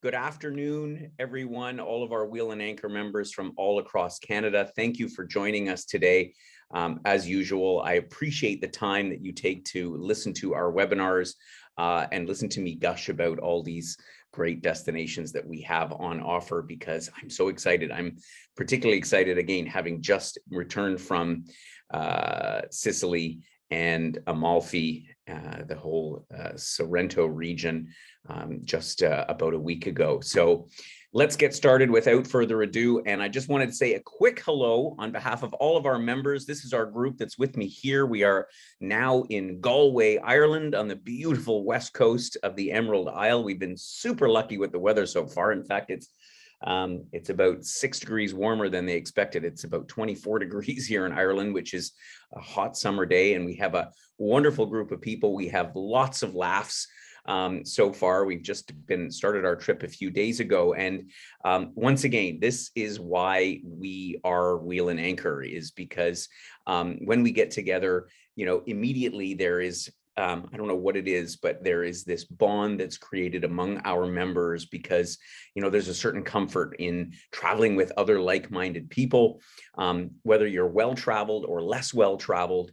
Good afternoon, everyone, all of our Wheel and Anchor members from all across Canada. Thank you for joining us today. As usual, I appreciate the time that you take to listen to our webinars and listen to me gush about all these great destinations that we have on offer, because I'm so excited. I'm particularly excited, again, having just returned from Sicily and Amalfi, the whole Sorrento region, just about a week ago. So let's get started without further ado. And I just wanted to say a quick hello on behalf of all of our members. This is our group that's with me here. We are now in Galway, Ireland, on the beautiful west coast of the Emerald Isle. We've been super lucky with the weather so far. In fact, it's about 6 degrees warmer than they expected. It's about 24 degrees here in Ireland, which is a hot summer day. And we have a wonderful group of people. We have lots of laughs. So far, we've just started our trip a few days ago. And once again, this is why we are Wheel and Anchor, is because when we get together, immediately there is, I don't know what it is, but there is this bond that's created among our members because, there's a certain comfort in traveling with other like-minded people, whether you're well-traveled or less well-traveled.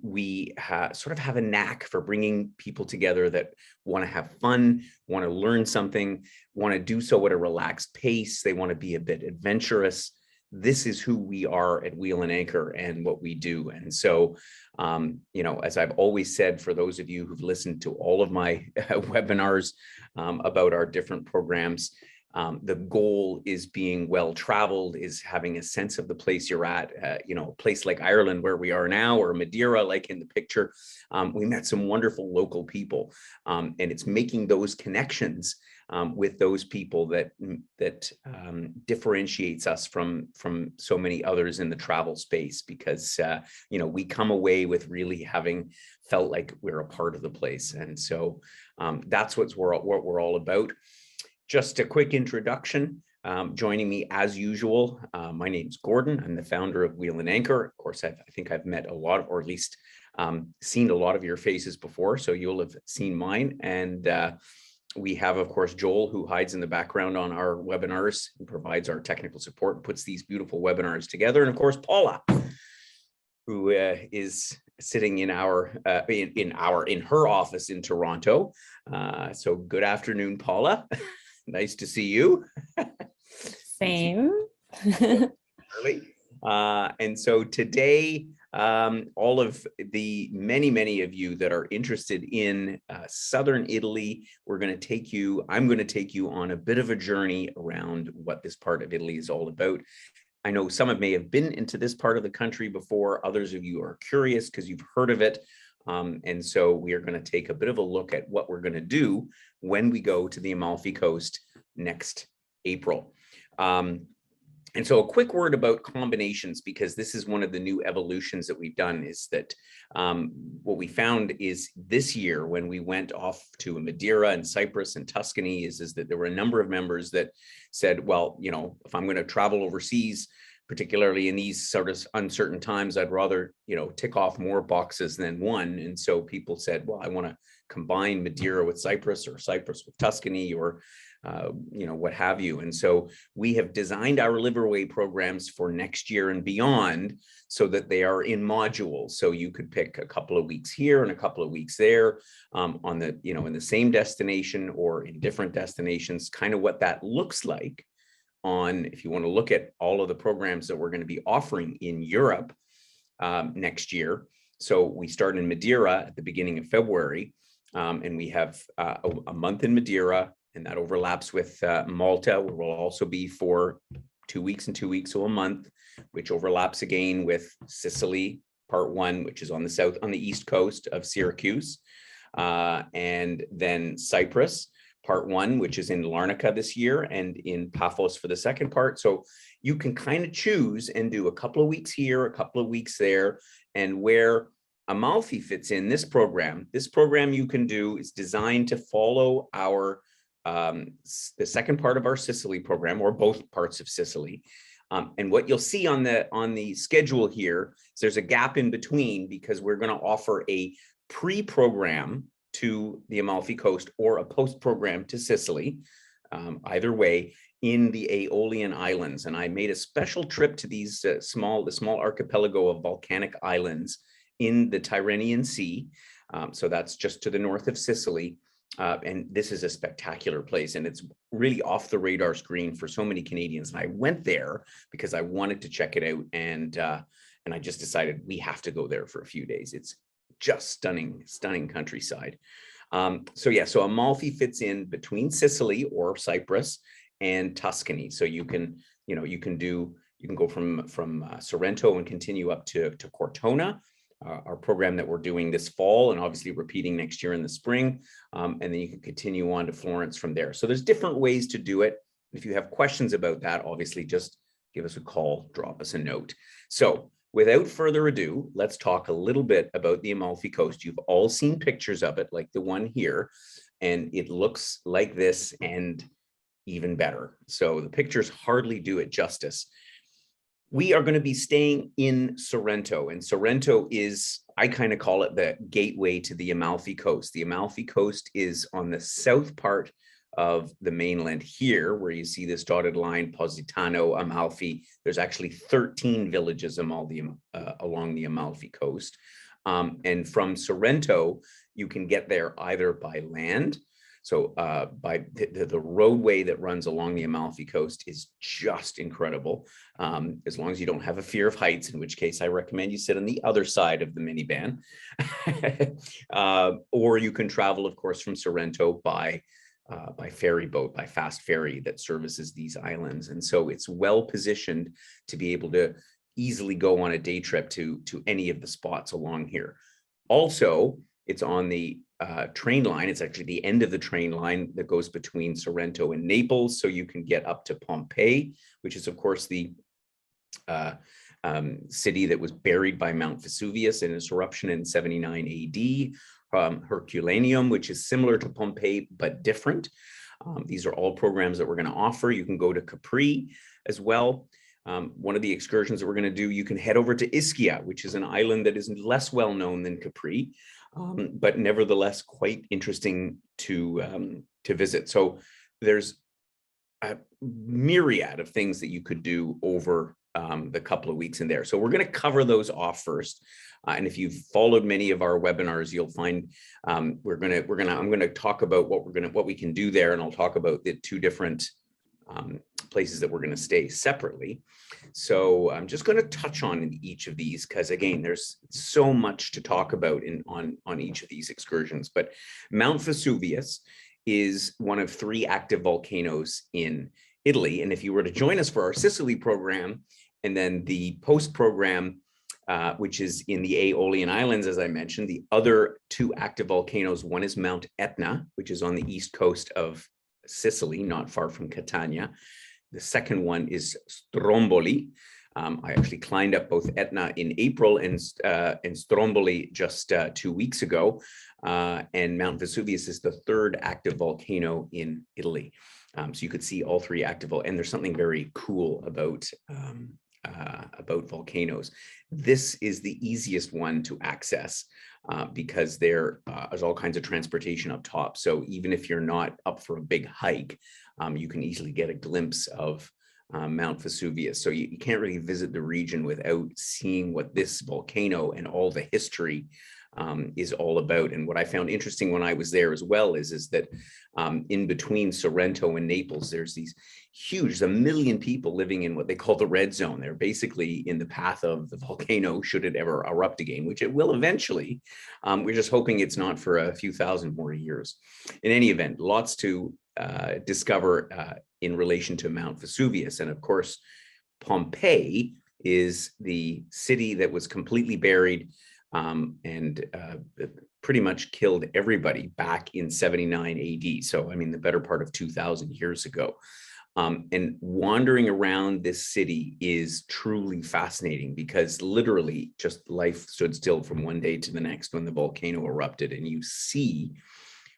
We sort of have a knack for bringing people together that want to have fun, want to learn something, want to do so at a relaxed pace. They want to be a bit adventurous. This is who we are at Wheel and Anchor and what we do. And so, as I've always said, for those of you who've listened to all of my webinars about our different programs, the goal is being well-traveled, is having a sense of the place you're at. A place like Ireland, where we are now, or Madeira, like in the picture. We met some wonderful local people, and it's making those connections with those people that differentiates us from so many others in the travel space, because we come away with really having felt like we're a part of the place. And so that's what we're all about. Just a quick introduction. Joining me as usual, my name's Gordon. I'm the founder of Wheel and Anchor. Of course, I think I've met a lot, or at least seen a lot of your faces before, so you'll have seen mine. And we have, of course, Joel, who hides in the background on our webinars and provides our technical support and puts these beautiful webinars together. And of course, Paula, who is sitting in her office in Toronto. So good afternoon, Paula. Nice to see you. Same. And so today, all of the many of you that are interested in southern Italy, I'm going to take you on a bit of a journey around what this part of Italy is all about. I know some of may have been into this part of the country before. Others of you are curious because you've heard of it. And so we are going to take a bit of a look at what we're going to do when we go to the Amalfi Coast next April. And so a quick word about combinations, because this is one of the new evolutions that we've done, is that what we found is this year when we went off to Madeira and Cyprus and Tuscany is that there were a number of members that said, well, if I'm going to travel overseas, particularly in these sort of uncertain times, I'd rather, tick off more boxes than one. And so people said, well, I want to combine Madeira with Cyprus, or Cyprus with Tuscany, or what have you. And so we have designed our LiveAway programs for next year and beyond so that they are in modules. So you could pick a couple of weeks here and a couple of weeks there on the, in the same destination or in different destinations, kind of what that looks like if you want to look at all of the programs that we're going to be offering in Europe next year. So we start in Madeira at the beginning of February, and we have a month in Madeira, and that overlaps with Malta, where we'll also be for 2 weeks and 2 weeks, so a month, which overlaps again with Sicily, part 1, which is on the east coast of Syracuse, and then Cyprus, part 1, which is in Larnaca this year, and in Paphos for the second part. So you can kind of choose and do a couple of weeks here, a couple of weeks there, and where Amalfi fits in this program you can do is designed to follow our the second part of our Sicily program, or both parts of Sicily. And what you'll see on the schedule here is there's a gap in between, because we're going to offer a pre-program to the Amalfi Coast or a post program to Sicily. either way, in the Aeolian Islands. And I made a special trip to these the small archipelago of volcanic islands in the Tyrrhenian Sea. So that's just to the north of Sicily. And this is a spectacular place, and it's really off the radar screen for so many Canadians. And I went there because I wanted to check it out, and I just decided we have to go there for a few days. It's just stunning, stunning countryside. So Amalfi fits in between Sicily or Cyprus and Tuscany. So you can go from Sorrento and continue up to Cortona, our program that we're doing this fall, and obviously repeating next year in the spring. And then you can continue on to Florence from there. So there's different ways to do it. If you have questions about that, obviously just give us a call, drop us a note. So without further ado, let's talk a little bit about the Amalfi Coast. You've all seen pictures of it, like the one here, and it looks like this and even better. So the pictures hardly do it justice. We are going to be staying in Sorrento, and Sorrento is, I kind of call it the gateway to the Amalfi Coast. The Amalfi Coast is on the south part of the mainland here, where you see this dotted line, Positano, Amalfi. There's actually 13 villages along the Amalfi Coast. And from Sorrento, you can get there either by land. So by the roadway that runs along the Amalfi Coast is just incredible, as long as you don't have a fear of heights, in which case I recommend you sit on the other side of the minivan. Or you can travel, of course, from Sorrento by ferry boat, by fast ferry that services these islands. And so it's well positioned to be able to easily go on a day trip to any of the spots along here. Also, it's on the train line. It's actually the end of the train line that goes between Sorrento and Naples. So you can get up to Pompeii, which is, of course, the city that was buried by Mount Vesuvius in its eruption in 79 AD. Herculaneum, which is similar to Pompeii, but different. These are all programs that we're going to offer. You can go to Capri as well. One of the excursions that we're going to do, you can head over to Ischia, which is an island that is less well known than Capri, but nevertheless quite interesting to visit. So there's a myriad of things that you could do over the couple of weeks in there. So we're going to cover those off first. And if you've followed many of our webinars, you'll find I'm going to talk about what we can do there, and I'll talk about the two different places that we're going to stay separately. So I'm just going to touch on each of these because, again, there's so much to talk about on each of these excursions. But Mount Vesuvius is one of 3 active volcanoes in Italy. And if you were to join us for our Sicily program and then the post program, which is in the Aeolian Islands, as I mentioned, the other 2 active volcanoes, one is Mount Etna, which is on the east coast of Sicily, not far from Catania. The second one is Stromboli. I actually climbed up both Etna in April and Stromboli just 2 weeks ago. And Mount Vesuvius is the 3rd active volcano in Italy. So you could see all 3 active, and there's something very cool about volcanoes. This is the easiest one to access because there is all kinds of transportation up top. So even if you're not up for a big hike, you can easily get a glimpse of Mount Vesuvius. So you can't really visit the region without seeing what this volcano and all the history is all about. And what I found interesting when I was there as well is that in between Sorrento and Naples, there's these huge, 1 million people living in what they call the red zone. They're basically in the path of the volcano should it ever erupt again, which it will eventually. We're just hoping it's not for a few thousand more years. In any event, lots to discover in relation to Mount Vesuvius. And of course, Pompeii is the city that was completely buried and pretty much killed everybody back in 79 AD. So, I mean, the better part of 2,000 years ago. And wandering around this city is truly fascinating because literally just life stood still from one day to the next when the volcano erupted. And you see,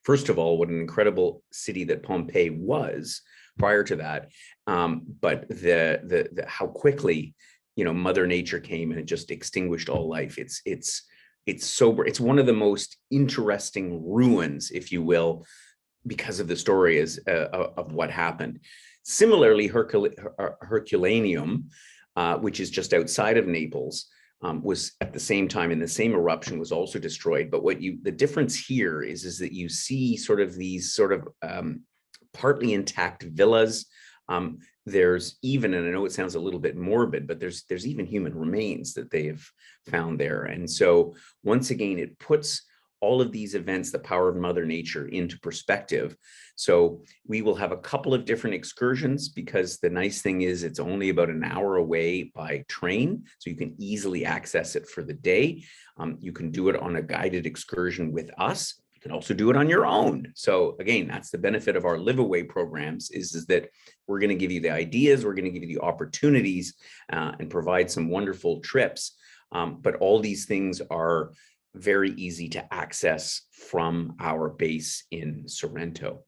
first of all, what an incredible city that Pompeii was prior to that, but the how quickly, you know, Mother Nature came and it just extinguished all life. It's one of the most interesting ruins, if you will, because of the story of what happened. Similarly, Herculaneum, which is just outside of Naples, was at the same time in the same eruption, was also destroyed. But the difference here is that you see sort of these sort of partly intact villas. There's even, and I know it sounds a little bit morbid, but there's even human remains that they have found there. And so once again, it puts all of these events, the power of Mother Nature, into perspective. So we will have a couple of different excursions, because the nice thing is it's only about an hour away by train, so you can easily access it for the day. You can do it on a guided excursion with us. You can also do it on your own. So again, that's the benefit of our LiveAway programs, is that we're going to give you the ideas, we're going to give you the opportunities, and provide some wonderful trips. But all these things are very easy to access from our base in Sorrento.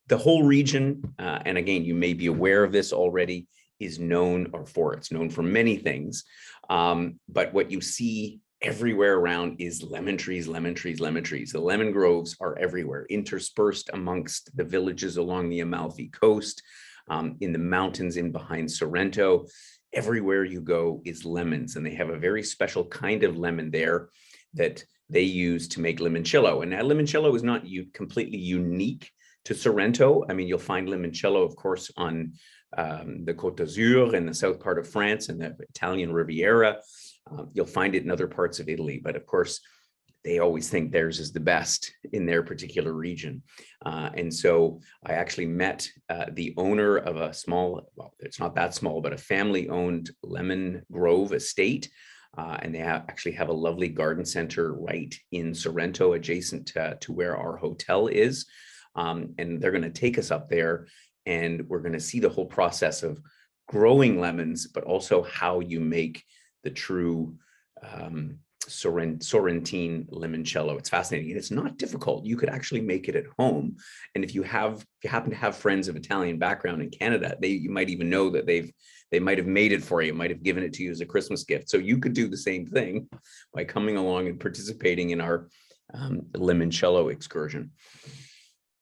The whole region, and again, you may be aware of this already, is known, it's known for many things. But what you see everywhere around is lemon trees, lemon trees, lemon trees. The lemon groves are everywhere, interspersed amongst the villages along the Amalfi Coast, in the mountains in behind Sorrento. Everywhere you go is lemons, and they have a very special kind of lemon there that they use to make limoncello. And that limoncello is not completely unique to Sorrento. I mean, you'll find limoncello, of course, on the Côte d'Azur in the south part of France and the Italian Riviera. You'll find it in other parts of Italy, but of course, they always think theirs is the best in their particular region. And so I actually met the owner of a small, well, it's not that small, but a family-owned lemon grove estate. And they actually have a lovely garden center right in Sorrento, adjacent to where our hotel is. And they're going to take us up there, and we're going to see the whole process of growing lemons, but also how you make the true Sorrentine limoncello. It's fascinating, and it's not difficult. You could actually make it at home. And if you happen to have friends of Italian background in Canada, you might even know that they might have made it for you, might have given it to you as a Christmas gift. So you could do the same thing by coming along and participating in our limoncello excursion.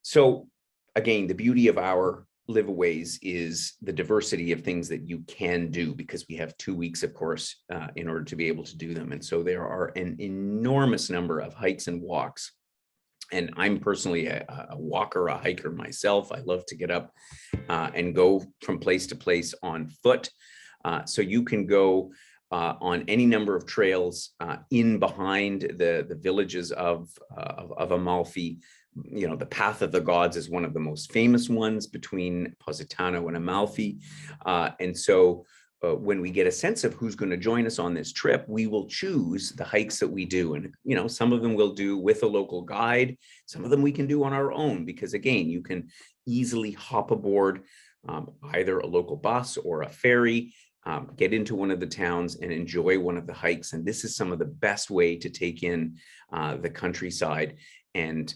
So again, the beauty of our LiveAways is the diversity of things that you can do, because we have 2 weeks, of course, in order to be able to do them. And so there are an enormous number of hikes and walks. And I'm personally a walker, a hiker myself. I love to get up and go from place to place on foot. So you can go on any number of trails in behind the villages of Amalfi. You know, the Path of the Gods is one of the most famous ones between Positano and Amalfi. And so when we get a sense of who's going to join us on this trip, we will choose the hikes that we do. And, you know, some of them we'll do with a local guide. Some of them we can do on our own, because again, you can easily hop aboard either a local bus or a ferry, get into one of the towns and enjoy one of the hikes. And this is some of the best way to take in the countryside and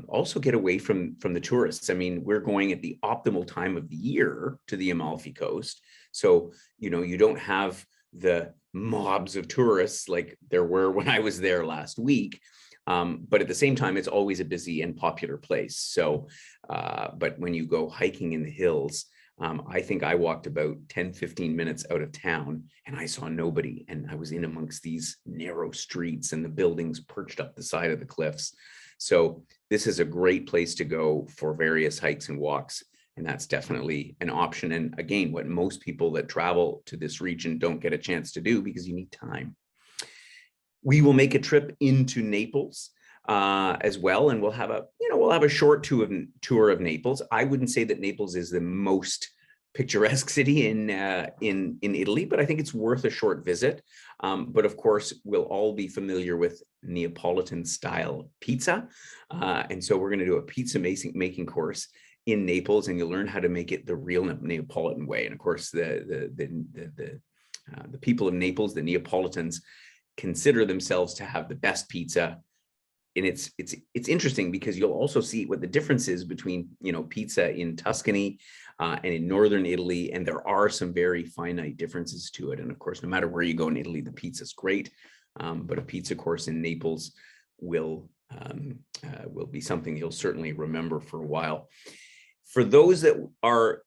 also get away from the tourists. I mean, we're going at the optimal time of the year to the Amalfi Coast. So, you know, you don't have the mobs of tourists like there were when I was there last week. But at the same time, it's always a busy and popular place. So, but when you go hiking in the hills, I think I walked about 10-15 minutes out of town and I saw nobody. And I was in amongst these narrow streets and the buildings perched up the side of the cliffs. So this is a great place to go for various hikes and walks. And that's definitely an option. And again, what most people that travel to this region don't get a chance to do, because you need time. We will make a trip into Naples as well, and we'll have a short tour of Naples. I wouldn't say that Naples is the most picturesque city in Italy, but I think it's worth a short visit. But of course, we'll all be familiar with Neapolitan style pizza, and so we're going to do a pizza making course in Naples, and you'll learn how to make it the real Neapolitan way. And of course, the people of Naples, the Neapolitans, consider themselves to have the best pizza. And it's interesting because you'll also see what the difference is between, you know, pizza in Tuscany and in northern Italy, and there are some very finite differences to it. And of course, no matter where you go in Italy, the pizza's great, but a pizza course in Naples will will be something you'll certainly remember for a while. For those that are,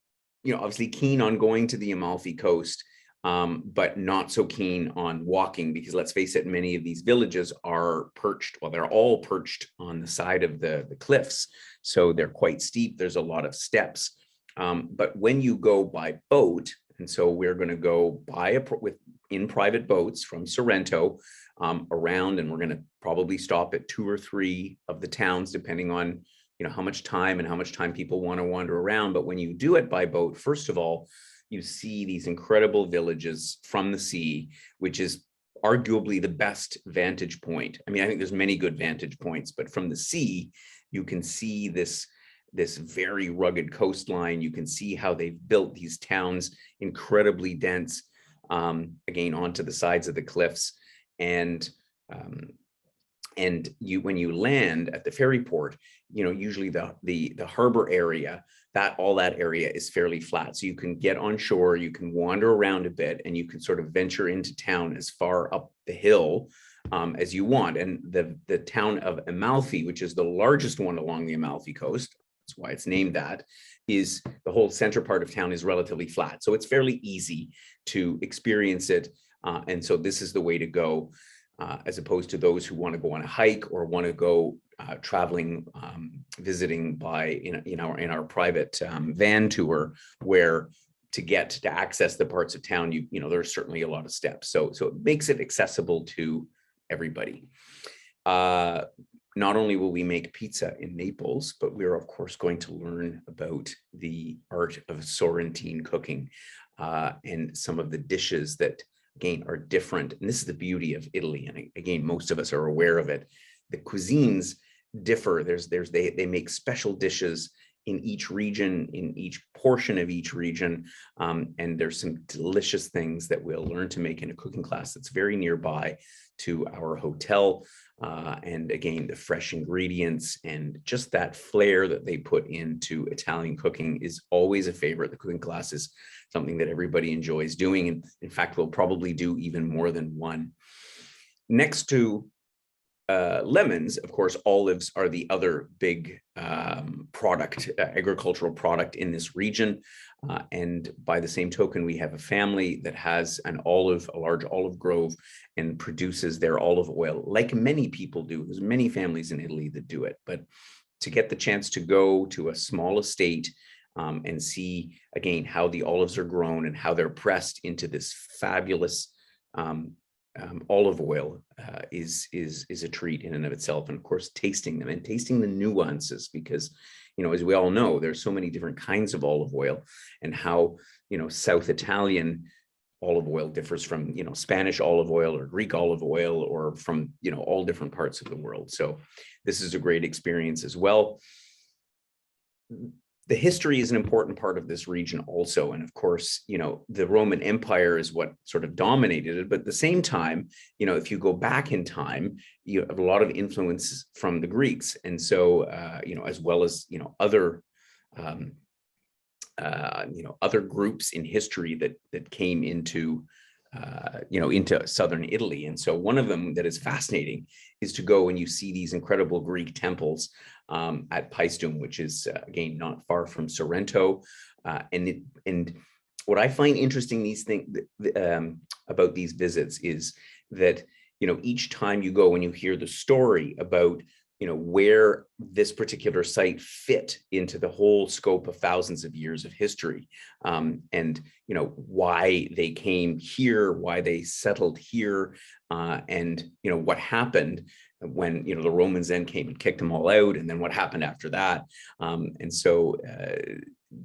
obviously keen on going to the Amalfi Coast, but not so keen on walking, because let's face it, many of these villages are perched, well, they're all perched on the side of the cliffs. So they're quite steep. There's a lot of steps. But when you go by boat, and so we're going to go in private boats from Sorrento around, and we're going to probably stop at 2 or 3 of the towns, depending on how much time people want to wander around. But when you do it by boat, first of all, you see these incredible villages from the sea, which is arguably the best vantage point. I mean, I think there's many good vantage points, but from the sea, you can see this very rugged coastline. You can see how they've built these towns incredibly dense, again, onto the sides of the cliffs. And when you land at the ferry port, usually the harbor area, all that area is fairly flat. So you can get on shore, you can wander around a bit, and you can sort of venture into town as far up the hill as you want. And the town of Amalfi, which is the largest one along the Amalfi Coast, that's why it's named that, is the whole center part of town is relatively flat. So it's fairly easy to experience it. And so this is the way to go, as opposed to those who want to go on a hike or want to go traveling, visiting in our private van tour, where to access the parts of town, there's certainly a lot of steps. So it makes it accessible to everybody. Not only will we make pizza in Naples, but we're of course going to learn about the art of Sorrentine cooking and some of the dishes that, again, are different. And this is the beauty of Italy. And again, most of us are aware of it. The cuisines differ. They make special dishes in each region, in each portion of each region. And there's some delicious things that we'll learn to make in a cooking class that's very nearby to our hotel. And again, the fresh ingredients and just that flair that they put into Italian cooking is always a favorite. The cooking class is something that everybody enjoys doing. And in fact, we'll probably do even more than one. Next to lemons, of course, olives are the other big agricultural product in this region. And by the same token, we have a family that has a large olive grove and produces their olive oil, like many people do. There's many families in Italy that do it. But to get the chance to go to a small estate and see, again, how the olives are grown and how they're pressed into this fabulous olive oil is a treat in and of itself. And of course, tasting them and tasting the nuances, because, as we all know, there's so many different kinds of olive oil, and how, South Italian olive oil differs from, Spanish olive oil or Greek olive oil, or from, all different parts of the world. So this is a great experience as well. The history is an important part of this region also. And of course, the Roman Empire is what sort of dominated it. But at the same time, if you go back in time, you have a lot of influence from the Greeks. And so, as well as, other groups in history that came into southern Italy. And so one of them that is fascinating is to go and you see these incredible Greek temples at Paestum, which is again not far from Sorrento. And what I find interesting about these visits is that each time you go and you hear the story about where this particular site fit into the whole scope of thousands of years of history, and why they came here, why they settled here, and what happened when the Romans then came and kicked them all out, and then what happened after that. And so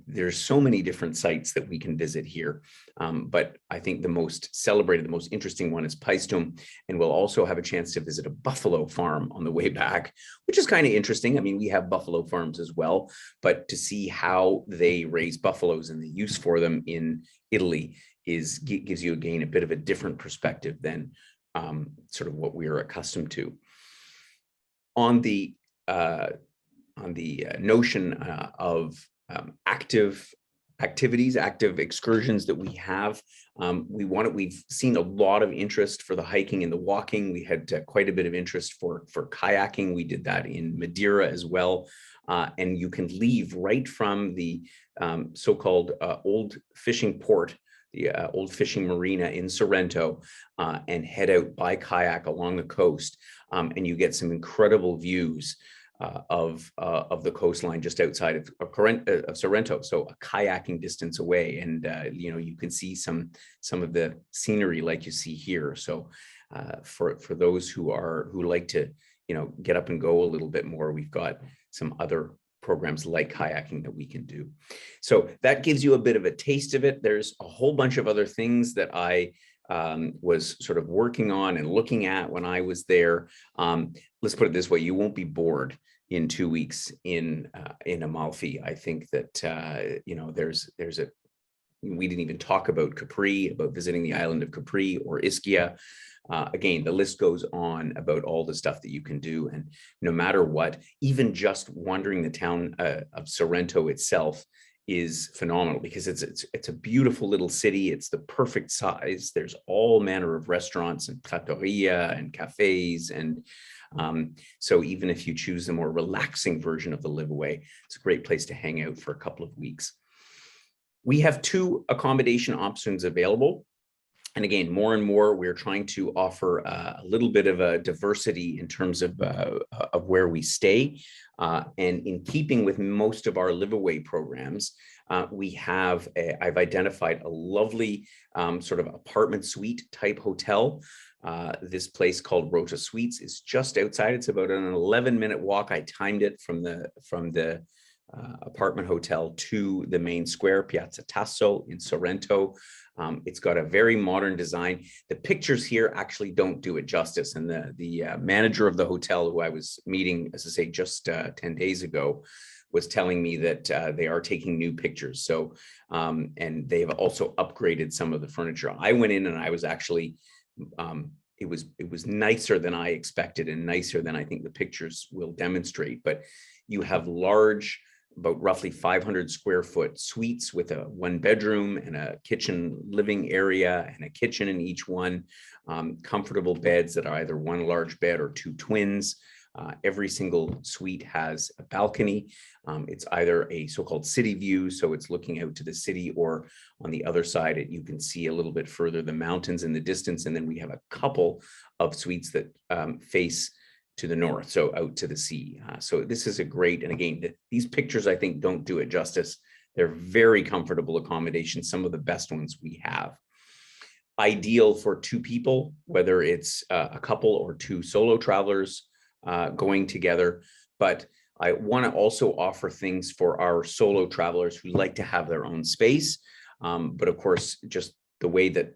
there's so many different sites that we can visit here. But I think the most celebrated, the most interesting one is Paestum. And we'll also have a chance to visit a buffalo farm on the way back, which is kind of interesting. I mean, we have buffalo farms as well, but to see how they raise buffaloes and the use for them in Italy gives you, again, a bit of a different perspective than sort of what we are accustomed to. On the notion of active activities, active excursions that we have. We've seen a lot of interest for the hiking and the walking. We had quite a bit of interest for kayaking. We did that in Madeira as well. And you can leave right from the so-called old fishing port, the old fishing marina in Sorrento, and head out by kayak along the coast. And you get some incredible views of the coastline just outside of Sorrento, so a kayaking distance away, and you can see some of the scenery like you see here. So for those who like to get up and go a little bit more, we've got some other programs like kayaking that we can do. So that gives you a bit of a taste of it. There's a whole bunch of other things that I was sort of working on and looking at when I was there. Let's put it this way: you won't be bored in 2 weeks in Amalfi. I think that we didn't even talk about Capri, about visiting the island of Capri or Ischia. Again, the list goes on about all the stuff that you can do, and no matter what, even just wandering the town of Sorrento itself is phenomenal, because it's a beautiful little city. It's the perfect size. There's all manner of restaurants and trattoria and cafes, and so even if you choose the more relaxing version of the LiveAway, it's a great place to hang out for a couple of weeks. We have 2 accommodation options available. And again, more and more, we're trying to offer a little bit of a diversity in terms of where we stay. And in keeping with most of our LiveAway programs, I've identified a lovely sort of apartment suite type hotel. This place called Rota Suites is just outside. It's about an 11-minute walk. I timed it from the apartment hotel to the main square, Piazza Tasso in Sorrento. It's got a very modern design. The pictures here actually don't do it justice. And the manager of the hotel, who I was meeting, as I say, just 10 days ago, was telling me that they are taking new pictures. So, and they've also upgraded some of the furniture. I went in and I was actually, it was nicer than I expected, and nicer than I think the pictures will demonstrate. But you have large, about roughly 500 square foot suites with a 1-bedroom and a kitchen living area and a kitchen in each one, comfortable beds that are either 1 large bed or 2 twins. Every single suite has a balcony. It's either a so-called city view, so it's looking out to the city, or on the other side, you can see a little bit further the mountains in the distance. And then we have a couple of suites that face to the north, so out to the sea. So this is a great, and again, these pictures I think don't do it justice. They're very comfortable accommodations, some of the best ones we have. Ideal for 2 people, whether it's a couple or 2 solo travelers going together. But I want to also offer things for our solo travelers who like to have their own space. But of course, just the way that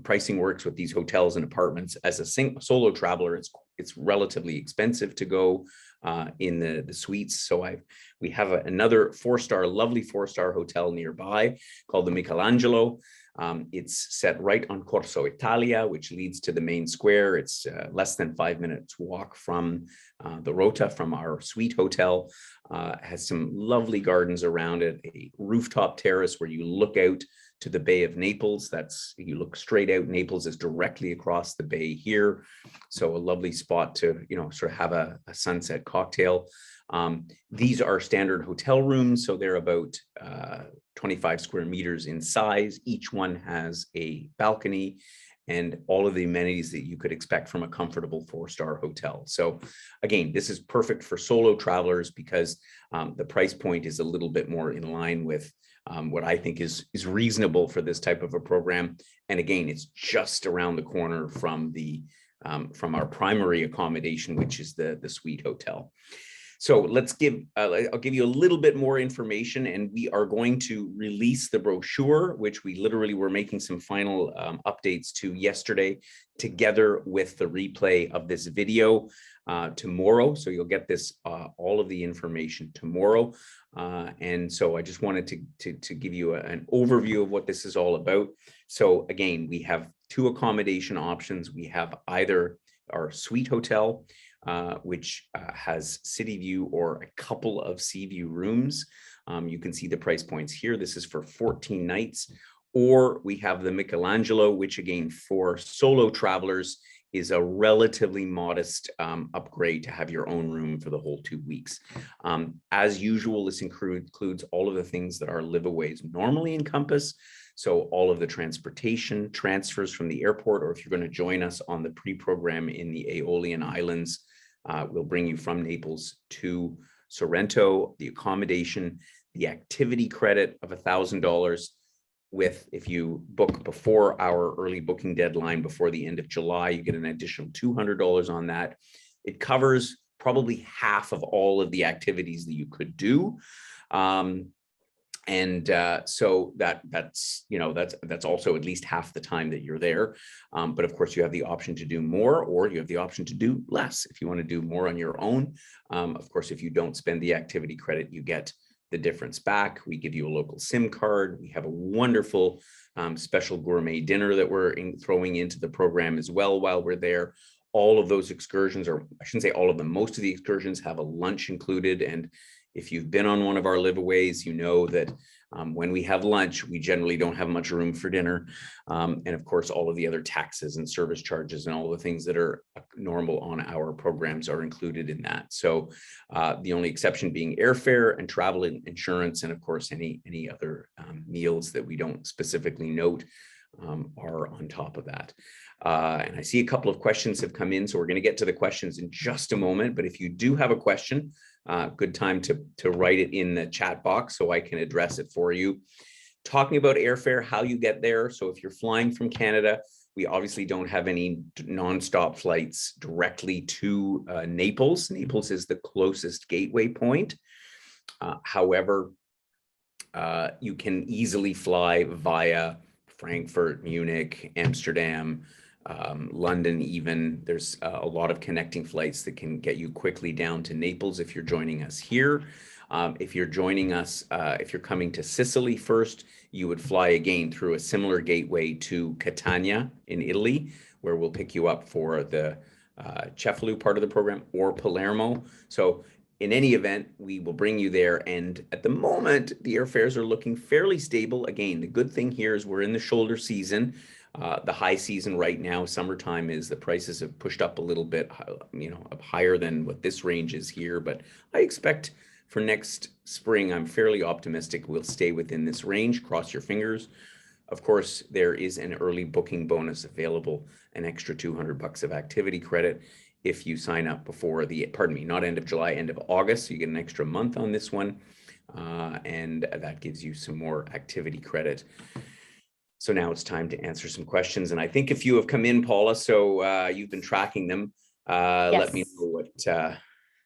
pricing works with these hotels and apartments, as a solo traveler, it's relatively expensive to go in the suites. So we have another 4-star, lovely 4-star hotel nearby called the Michelangelo. It's set right on Corso Italia, which leads to the main square. It's less than 5 minutes walk from the Rota, from our suite hotel. Has some lovely gardens around it, a rooftop terrace where you look out to the Bay of Naples. You look straight out. Naples is directly across the bay here. So a lovely spot to, sort of have a sunset cocktail. These are standard hotel rooms. So they're about 25 square meters in size. Each one has a balcony and all of the amenities that you could expect from a comfortable 4-star hotel. So again, this is perfect for solo travelers because the price point is a little bit more in line with what I think is reasonable for this type of a program. And again, it's just around the corner from our primary accommodation, which is the suite hotel. So I'll give you a little bit more information, and we are going to release the brochure, which we literally were making some final updates to yesterday, together with the replay of this video tomorrow. So you'll get this, all of the information tomorrow. And so I just wanted to give you an overview of what this is all about. So again, we have 2 accommodation options. We have either our suite hotel, which has city view or a couple of sea view rooms. You can see the price points here. This is for 14 nights. Or we have the Michelangelo, which again, for solo travelers, is a relatively modest upgrade to have your own room for the whole 2 weeks. As usual, this includes all of the things that our LiveAways normally encompass. So all of the transportation, transfers from the airport, or if you're going to join us on the pre-program in the Aeolian Islands, we'll bring you from Naples to Sorrento, the accommodation, the activity credit of $1,000, with, if you book before our early booking deadline, before the end of July, you get an additional $200 on that. It covers probably half of all of the activities that you could do. So that's also at least half the time that you're there. But of course, you have the option to do more, or you have the option to do less if you want to do more on your own. Of course, if you don't spend the activity credit, you get the difference back. We give you a local SIM card. We have a wonderful special gourmet dinner that we're throwing into the program as well while we're there. All of those excursions, or I shouldn't say all of them, most of the excursions have a lunch included. And if you've been on one of our LiveAways, you know that when we have lunch, we generally don't have much room for dinner. And of course, all of the other taxes and service charges and all the things that are normal on our programs are included in that. So the only exception being airfare and travel insurance, and of course, any other meals that we don't specifically note are on top of that. And I see a couple of questions have come in, so we're going to get to the questions in just a moment. But if you do have a question, good time to write it in the chat box so I can address it for you. Talking about airfare, how you get there. So if you're flying from Canada, we obviously don't have any nonstop flights directly to Naples. Naples is the closest gateway point. However, you can easily fly via Frankfurt, Munich, Amsterdam, London even. There's a lot of connecting flights that can get you quickly down to Naples if you're joining us here. If you're joining us, if you're coming to Sicily first, you would fly again through a similar gateway to Catania in Italy, where we'll pick you up for the Cefalù part of the program, or Palermo. So in any event, we will bring you there. And at the moment, the airfares are looking fairly stable. Again, the good thing here is we're in the shoulder season. The high season right now, summertime, is the prices have pushed up a little bit, up higher than what this range is here. But I expect for next spring, I'm fairly optimistic we'll stay within this range. Cross your fingers. Of course, there is an early booking bonus available, an extra $200 of activity credit if you sign up before not end of July, end of August. So you get an extra month on this one. And that gives you some more activity credit. So now it's time to answer some questions. And I think a few have come in, Paula, so you've been tracking them. Yes. Let me know what...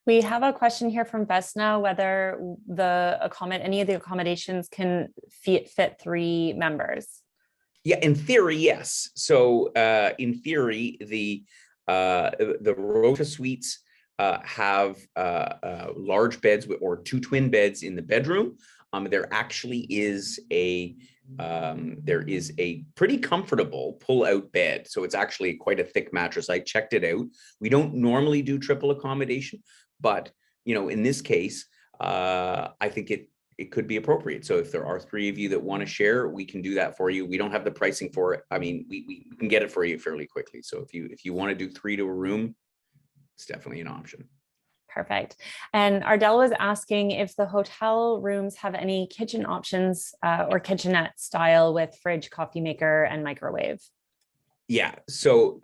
We have a question here from Vesna, whether any of the accommodations can fit 3 members. Yeah, in theory, yes. So in theory, the Rota suites have large beds or 2 twin beds in the bedroom. There actually is a pretty comfortable pull-out bed. So it's actually quite a thick mattress. I checked it out. We don't normally do triple accommodation, but in this case, I think it could be appropriate. So if there are 3 of you that want to share, we can do that for you. We don't have the pricing for it. I mean, we can get it for you fairly quickly. So if you want to do 3 to a room, it's definitely an option. Perfect. And Ardell was asking if the hotel rooms have any kitchen options or kitchenette style with fridge, coffee maker, and microwave. Yeah, so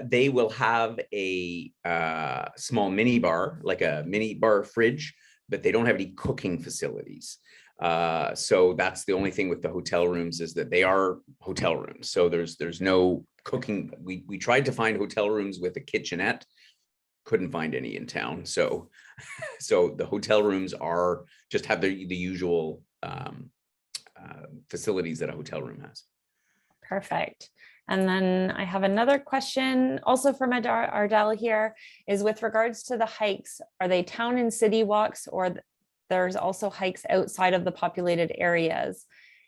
they will have a small mini bar, like a mini bar fridge, but they don't have any cooking facilities. So that's the only thing with the hotel rooms, is that they are hotel rooms. So there's no cooking. We tried to find hotel rooms with a kitchenette, couldn't find any in town. So the hotel rooms just have the usual facilities that a hotel room has. Perfect. And then I have another question also from Ardell here, is with regards to the hikes, are they town and city walks, or there's also hikes outside of the populated areas?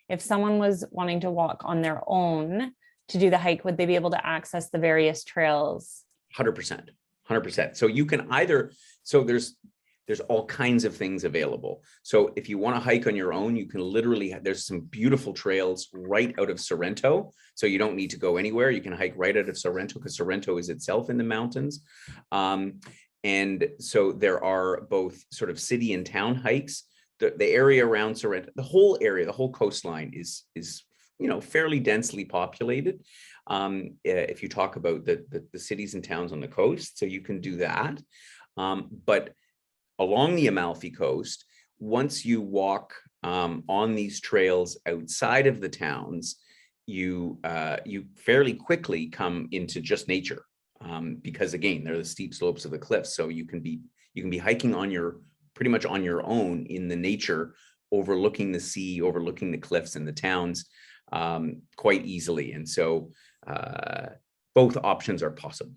If someone was wanting to walk on their own to do the hike, would they be able to access the various trails 100%, 100%. So you can either, so there's all kinds of things available. So if you want to hike on your own, you can literally, there's some beautiful trails right out of Sorrento. So you don't need to go anywhere. You can hike right out of Sorrento because Sorrento is itself in the mountains. And so there are both sort of city and town hikes. The area around Sorrento, the whole area, the whole coastline is fairly densely populated. If you talk about the cities and towns on the coast, so you can do that. But along the Amalfi Coast, once you walk on these trails outside of the towns, you fairly quickly come into just nature, because again, they're the steep slopes of the cliffs. So you can be hiking on pretty much on your own in the nature, overlooking the sea, overlooking the cliffs and the towns quite easily. And so both options are possible.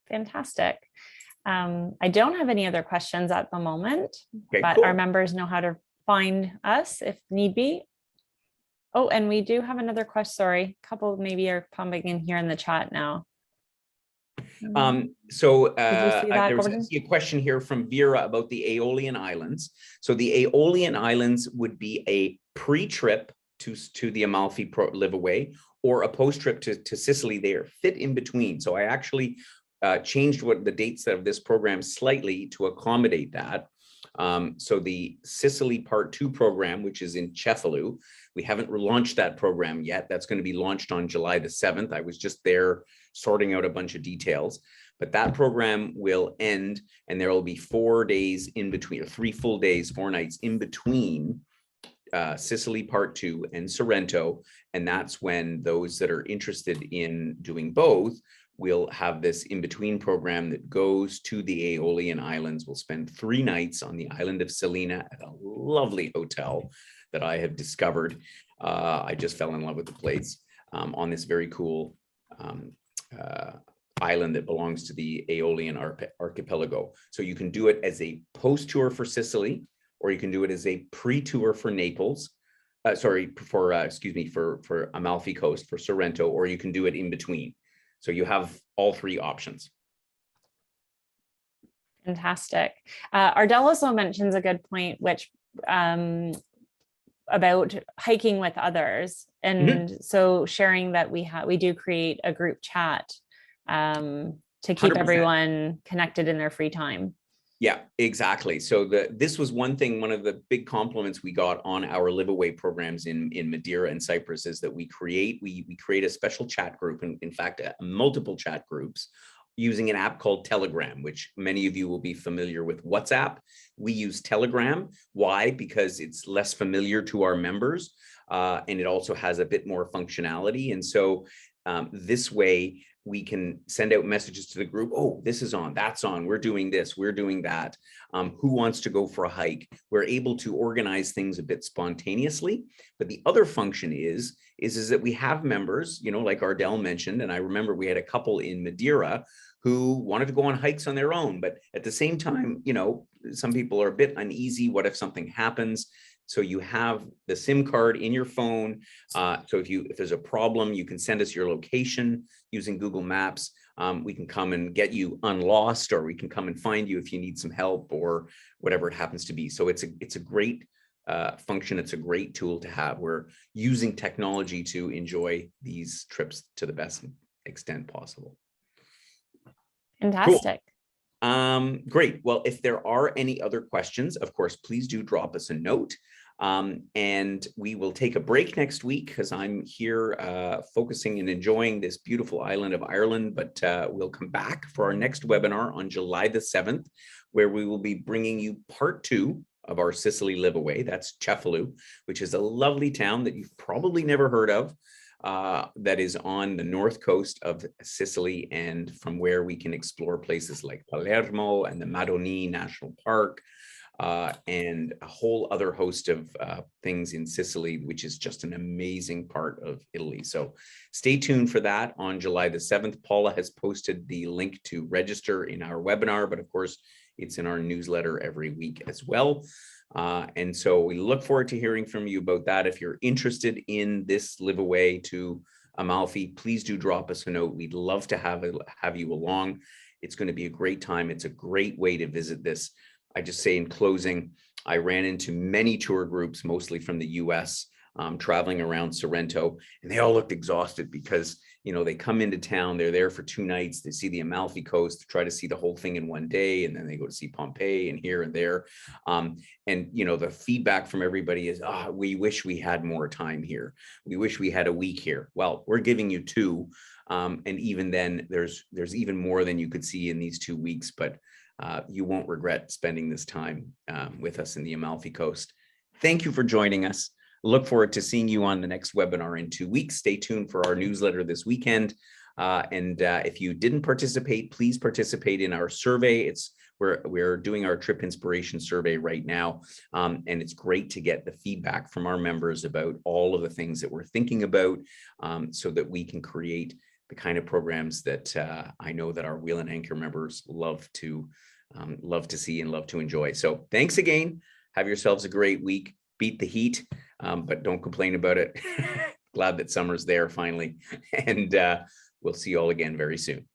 Fantastic. I don't have any other questions at the moment, Okay, but cool. our members know how to find us if need be. Oh, and we do have another question. Sorry, a couple maybe are popping in here in the chat now. So Did you see that, there's Gordon? a question here from Vera about the Aeolian Islands. So the Aeolian Islands would be a pre-trip to the Amalfi LiveAway or a post-trip to Sicily. They are fit in between. So I actually changed the dates of this program slightly to accommodate that. So the Sicily Part 2 program, which is in Cefalù, we haven't relaunched that program yet. That's going to be launched on July the 7th. I was just there sorting out a bunch of details, but that program will end and there will be 4 days in between, or 3 full days, 4 nights in between Sicily Part 2 and Sorrento. And that's when those that are interested in doing both will have this in-between program that goes to the Aeolian Islands. We'll spend 3 nights on the island of Salina at a lovely hotel that I have discovered. I just fell in love with the place on this very cool island that belongs to the Aeolian archipelago. So you can do it as a post-tour for Sicily, or you can do it as a pre-tour for Naples. For Amalfi Coast, for Sorrento, or you can do it in between. So you have all 3 options. Fantastic. Ardell also mentions a good point, which about hiking with others. And so sharing that we do create a group chat to keep 100%. everyone connected in their free time. Yeah, exactly. So this was one of the big compliments we got on our LiveAway programs in Madeira and Cyprus is that we create a special chat group, and in fact, multiple chat groups using an app called Telegram, which many of you will be familiar with WhatsApp. We use Telegram. Why? Because it's less familiar to our members, and it also has a bit more functionality. And so this way, we can send out messages to the group. Oh, this is on, that's on, we're doing this, we're doing that. Who wants to go for a hike? We're able to organize things a bit spontaneously. But the other function is that we have members, like Ardell mentioned, and I remember we had a couple in Madeira who wanted to go on hikes on their own. But at the same time, some people are a bit uneasy. What if something happens? So you have the SIM card in your phone. So if there's a problem, you can send us your location using Google Maps. We can come and get you unlost, or we can come and find you if you need some help or whatever it happens to be. So it's a great function. It's a great tool to have. We're using technology to enjoy these trips to the best extent possible. Fantastic. Cool. Great. Well, if there are any other questions, of course, please do drop us a note. And we will take a break next week because I'm here focusing and enjoying this beautiful island of Ireland. But we'll come back for our next webinar on July the 7th, where we will be bringing you part 2 of our Sicily LiveAway. That's Cefalù, which is a lovely town that you've probably never heard of. That is on the north coast of Sicily, and from where we can explore places like Palermo and the Madoni National Park, and a whole other host of things in Sicily, which is just an amazing part of Italy. So stay tuned for that on July the 7th. Paula has posted the link to register in our webinar, but of course, it's in our newsletter every week as well. And so we look forward to hearing from you about that. If you're interested in this LiveAway to Amalfi, please do drop us a note. We'd love to have you along. It's going to be a great time. It's a great way to visit this. I just say in closing, I ran into many tour groups, mostly from the US, traveling around Sorrento, and they all looked exhausted because, you know, they come into town, they're there for 2 nights, they see the Amalfi Coast, try to see the whole thing in one day, and then they go to see Pompeii and here and there. And, you know, the feedback from everybody is, we wish we had more time here. We wish we had a week here. Well, we're giving you 2. And even then, there's even more than you could see in these 2 weeks, but you won't regret spending this time with us in the Amalfi Coast. Thank you for joining us. Look forward to seeing you on the next webinar in 2 weeks. Stay tuned for our newsletter this weekend. And if you didn't participate, please participate in our survey. We're doing our trip inspiration survey right now. And it's great to get the feedback from our members about all of the things that we're thinking about, so that we can create the kind of programs that I know that our Wheel and Anchor members love to see and love to enjoy. So thanks again. Have yourselves a great week. Beat the heat, but don't complain about it. Glad that summer's there finally. And we'll see you all again very soon.